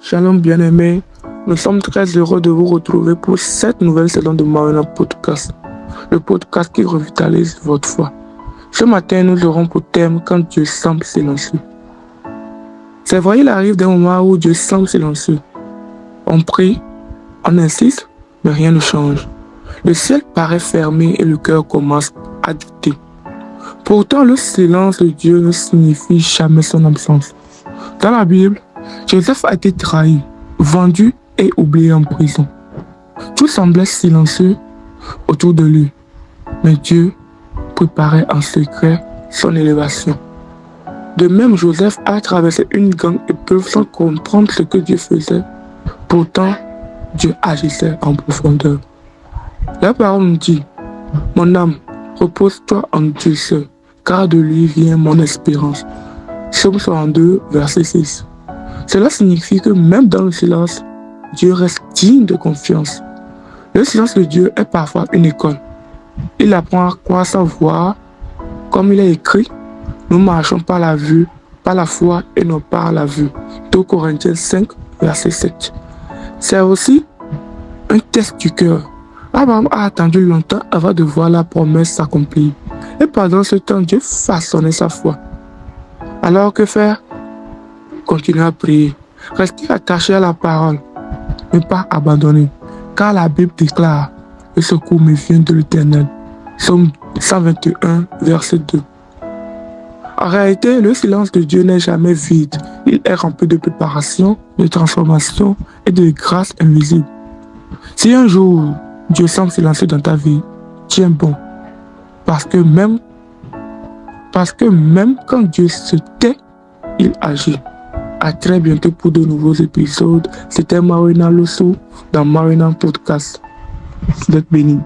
Shalom bien-aimés, nous sommes très heureux de vous retrouver pour cette nouvelle saison de Marina Podcast, le podcast qui revitalise votre foi. Ce matin, nous aurons pour thème quand Dieu semble silencieux. C'est vrai, il arrive des moments où Dieu semble silencieux. On prie, on insiste, mais rien ne change. Le ciel paraît fermé et le cœur commence à douter. Pourtant, le silence de Dieu ne signifie jamais son absence. Dans la Bible, Joseph a été trahi, vendu et oublié en prison. Tout semblait silencieux autour de lui, mais Dieu préparait en secret son élévation. De même, Joseph a traversé une grande épreuve sans comprendre ce que Dieu faisait. Pourtant, Dieu agissait en profondeur. La parole nous dit, « Mon âme, repose-toi en Dieu seul, car de lui vient mon espérance. » Psaume 62, verset 6. Cela signifie que même dans le silence, Dieu reste digne de confiance. Le silence de Dieu est parfois une école. Il apprend à croire sans voir, comme il est écrit, nous marchons par la vue, par la foi et non par la vue. 2 Corinthiens 5, verset 7. C'est aussi un test du cœur. Abraham a attendu longtemps avant de voir la promesse s'accomplir. Et pendant ce temps, Dieu façonnait sa foi. Alors que faire? Continuez à prier. Restez attachés à la parole, ne pas abandonner. Car la Bible déclare, le secours me vient de l'Éternel. Psaume 121, verset 2. En réalité, le silence de Dieu n'est jamais vide. Il est rempli de préparation, de transformation et de grâce invisible. Si un jour Dieu semble silencieux dans ta vie, tiens bon. Parce que même quand Dieu se tait, il agit. À très bientôt pour de nouveaux épisodes. C'était Marina Losso dans Marina Podcast. Vous êtes bénis.